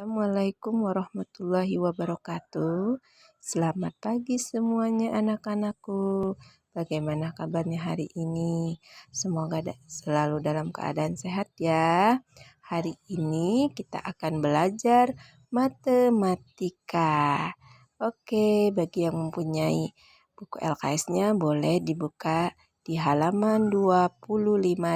Assalamualaikum warahmatullahi wabarakatuh. Selamat pagi semuanya anak-anakku. Bagaimana kabarnya hari ini? Semoga selalu dalam keadaan sehat ya. Hari ini kita akan belajar matematika. Oke, bagi yang mempunyai buku LKS-nya boleh dibuka di halaman 25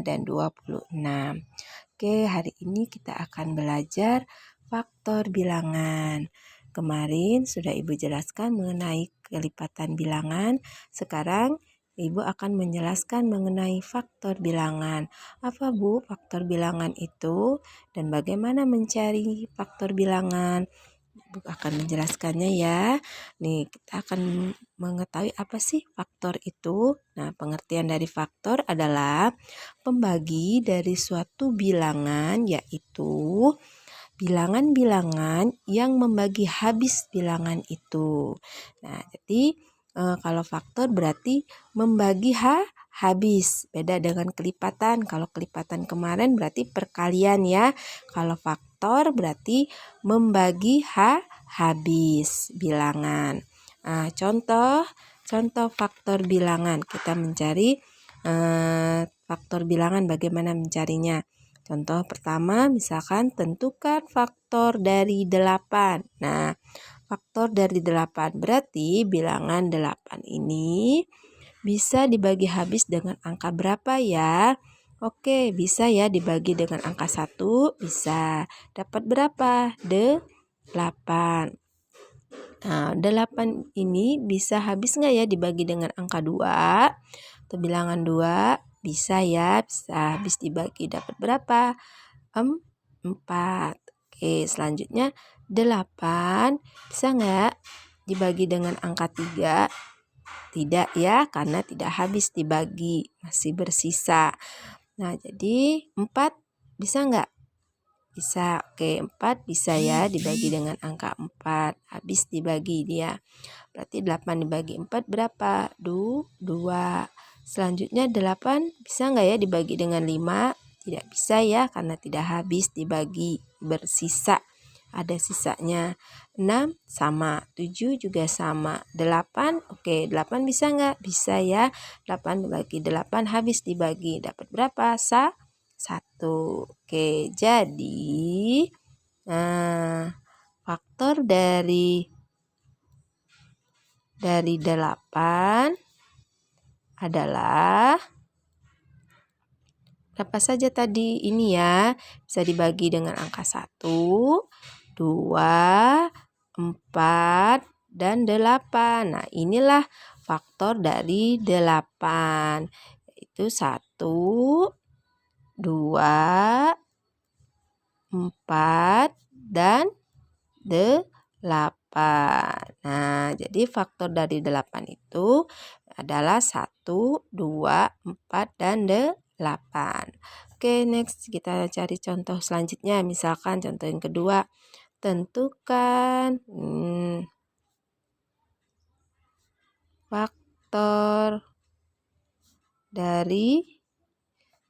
dan 26. Oke, hari ini kita akan belajar faktor bilangan. Kemarin sudah Ibu jelaskan mengenai kelipatan bilangan. Sekarang Ibu akan menjelaskan mengenai faktor bilangan. Apa Bu faktor bilangan itu dan bagaimana mencari faktor bilangan? Ibu akan menjelaskannya ya. Nih, kita akan mengetahui apa sih faktor itu. Nah, pengertian dari faktor adalah pembagi dari suatu bilangan, yaitu bilangan-bilangan yang membagi habis bilangan itu. Nah, jadi kalau faktor berarti membagi habis. Beda dengan kelipatan. Kalau kelipatan kemarin berarti perkalian ya. Kalau faktor berarti membagi habis bilangan. Nah, contoh faktor bilangan. Kita mencari faktor bilangan, bagaimana mencarinya. Contoh pertama, misalkan tentukan faktor dari 8. Nah, faktor dari 8 berarti bilangan 8 ini bisa dibagi habis dengan angka berapa ya? Oke, bisa ya dibagi dengan angka 1, bisa. Dapat berapa? 8. Nah, 8 ini bisa habis nggak ya dibagi dengan angka 2? Atau bilangan 2? Bisa ya, bisa habis dibagi. Dapat berapa? 4. Oke, selanjutnya 8 bisa nggak dibagi dengan angka 3? Tidak ya, karena tidak habis dibagi, masih bersisa. Nah, jadi 4 bisa nggak? Bisa. Oke, 4 bisa ya dibagi dengan angka 4. Habis dibagi dia. Berarti 8 dibagi 4 berapa? 2. Selanjutnya 8 bisa nggak ya dibagi dengan 5? Tidak bisa ya, karena tidak habis dibagi, bersisa. Ada sisanya. 6 sama, 7 juga sama. 8, oke, 8 bisa nggak? Bisa ya. 8 dibagi 8 habis dibagi. Dapat berapa? 1. Oke, jadi faktor dari 8 adalah berapa saja tadi ini ya, bisa dibagi dengan angka 1, 2, 4, dan 8. Nah, inilah faktor dari 8, yaitu 1, 2, 4, dan 8. Nah, jadi faktor dari 8 itu adalah 1, 2, 4, dan 8. Oke, next kita cari contoh selanjutnya. Misalkan contoh yang kedua, tentukan faktor dari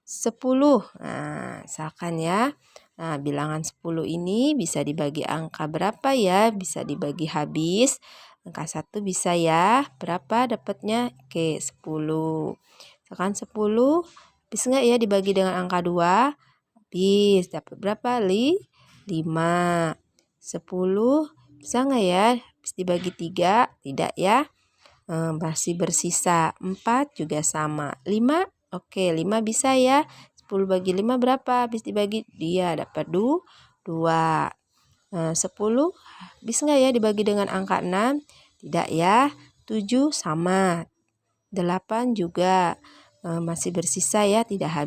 10. Nah, misalkan ya. Nah, bilangan 10 ini bisa dibagi angka berapa ya? Bisa dibagi habis. Angka 1 bisa ya. Berapa dapatnya? Oke, 10. Misalkan 10 bisa nggak ya dibagi dengan angka 2? Habis. Dapat berapa? 5. 10 bisa nggak ya? Habis dibagi 3? Tidak ya. Masih bersisa. 4 juga sama. 5? Oke, 5 bisa ya. 10 bagi 5 berapa? Habis dibagi dia dapat 2. 10 bisa nggak ya dibagi dengan angka 6? Tidak ya. 7 sama. 8 juga masih bersisa ya, tidak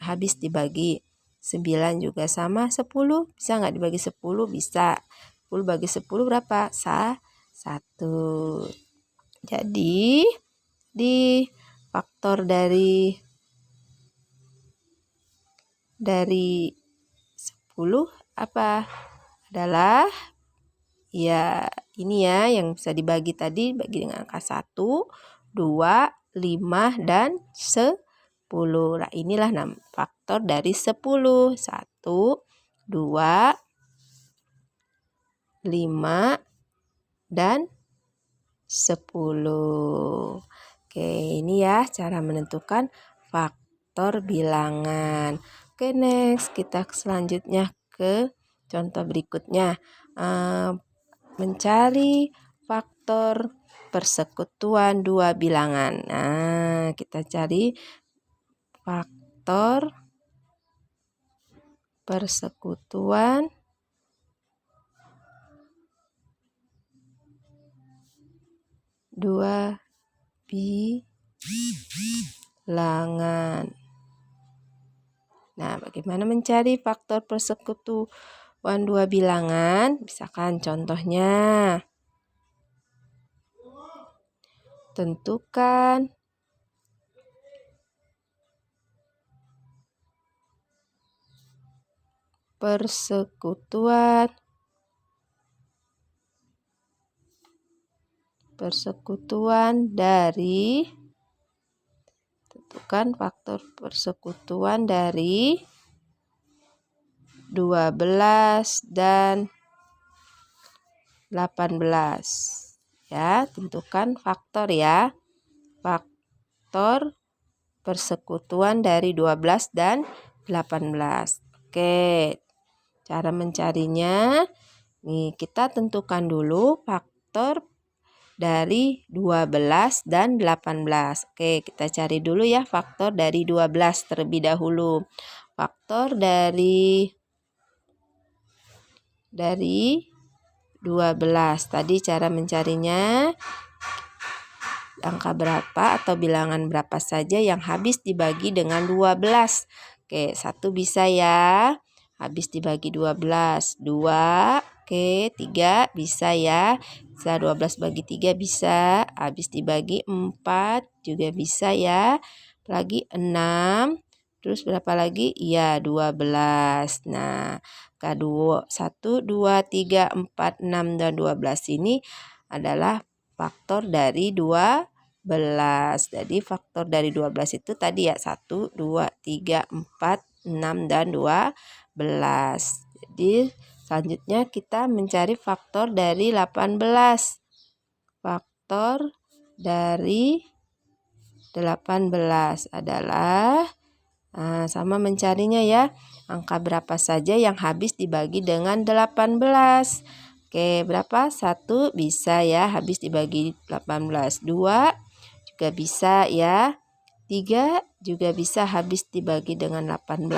habis dibagi. 9 juga sama. 10 bisa nggak dibagi 10? Bisa. 10 bagi 10 berapa? 1. Jadi di faktor dari 10 apa? Adalah ya ini ya yang bisa dibagi tadi, bagi dengan angka 1, 2, 5, dan 10. Nah, inilah faktor dari 10. 1, 2, 5, dan 10. Oke, ini ya cara menentukan faktor bilangan. Oke, next kita selanjutnya ke contoh berikutnya. Mencari faktor persekutuan dua bilangan. Nah, kita cari faktor persekutuan dua bilangan. Nah, bagaimana mencari faktor persekutuan dua bilangan? Misalkan contohnya, tentukan persekutuan dari faktor persekutuan dari 12 dan 18. Ya, tentukan faktor ya. Faktor persekutuan dari 12 dan 18. Oke. Cara mencarinya, nih kita tentukan dulu faktor dari 12 dan 18. Oke, kita cari dulu ya faktor dari 12 terlebih dahulu. Faktor dari 12. Tadi cara mencarinya angka berapa atau bilangan berapa saja yang habis dibagi dengan 12. Oke, 1 bisa ya. Habis dibagi 12. 2, oke, 3 bisa ya. Bisa 12 bagi 3 bisa. Habis dibagi 4 juga bisa ya. Lagi 6. Terus berapa lagi? Iya, 12. Nah, kedua 1, 2, 3, 4, 6, dan 12 ini adalah faktor dari 12. Jadi faktor dari 12 itu tadi ya 1, 2, 3, 4, 6, dan 12. Jadi selanjutnya kita mencari faktor dari 18. Faktor dari 18 adalah sama mencarinya ya. Angka berapa saja yang habis dibagi dengan 18. Oke, berapa? 1 bisa ya habis dibagi 18. 2 juga bisa ya. 3 juga bisa habis dibagi dengan 18.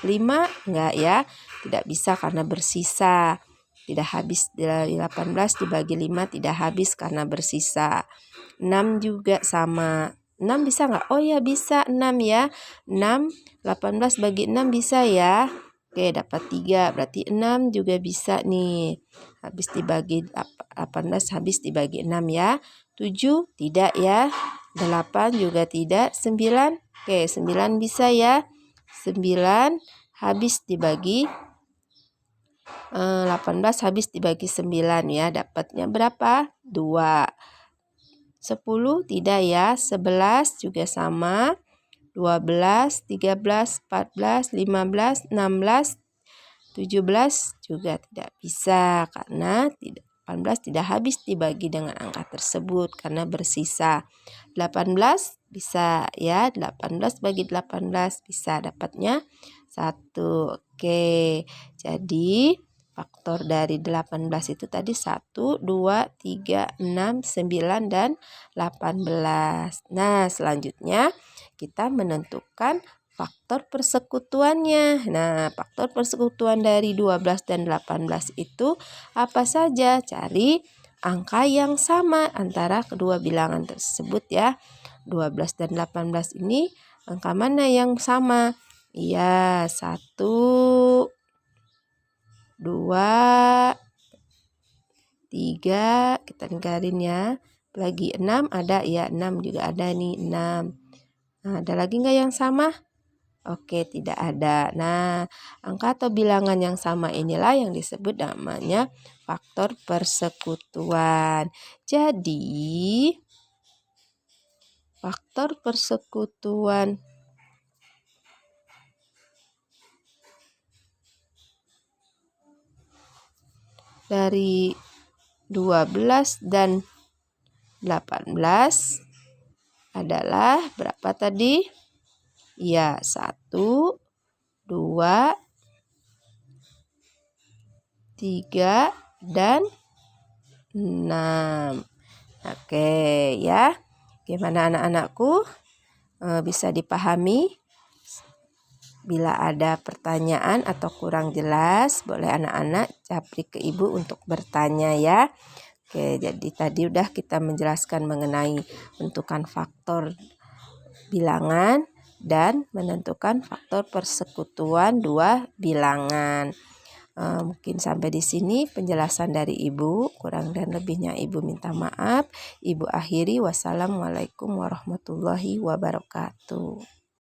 5 enggak ya. Tidak bisa karena bersisa. Tidak habis dari 18 dibagi 5 tidak habis karena bersisa. 6 juga sama. 6 bisa enggak? Oh ya bisa 6 ya. 6, 18 bagi 6 bisa ya. Oke, dapat 3. Berarti 6 juga bisa nih. Habis dibagi 18 habis dibagi 6 ya. 7 tidak ya. 8 juga tidak. 9, oke 9 bisa ya. 9 habis dibagi 18 habis dibagi 9 ya. Dapatnya berapa? 2. 10 tidak ya. 11 juga sama. 12, 13, 14, 15, 16, 17 juga tidak bisa karena 18 tidak habis dibagi dengan angka tersebut karena bersisa. 18 bisa ya, 18 bagi 18 bisa dapatnya 1. Oke, jadi faktor dari 18 itu tadi 1, 2, 3, 6, 9, dan 18. Nah, selanjutnya kita menentukan faktor persekutuannya. Nah, faktor persekutuan dari 12 dan 18 itu apa saja? Cari angka yang sama antara kedua bilangan tersebut ya. 12 dan 18 ini angka mana yang sama? Iya, 1, 2, 3, kita dengarin ya. Lagi 6 ada ya, 6 juga ada nih, 6. Nah, ada lagi nggak yang sama? Oke, tidak ada. Nah, angka atau bilangan yang sama inilah yang disebut namanya faktor persekutuan. Jadi, faktor persekutuan dari 12 dan 18 adalah berapa tadi? Ya, 1, 2, 3, dan 6. Oke ya. Gimana anak-anakku? Bisa dipahami? Bila ada pertanyaan atau kurang jelas, boleh anak-anak japri ke ibu untuk bertanya ya. Oke, jadi tadi udah kita menjelaskan mengenai menentukan faktor bilangan dan menentukan faktor persekutuan dua bilangan. Mungkin sampai di sini penjelasan dari ibu. Kurang dan lebihnya ibu minta maaf. Ibu akhiri. Wassalamualaikum warahmatullahi wabarakatuh.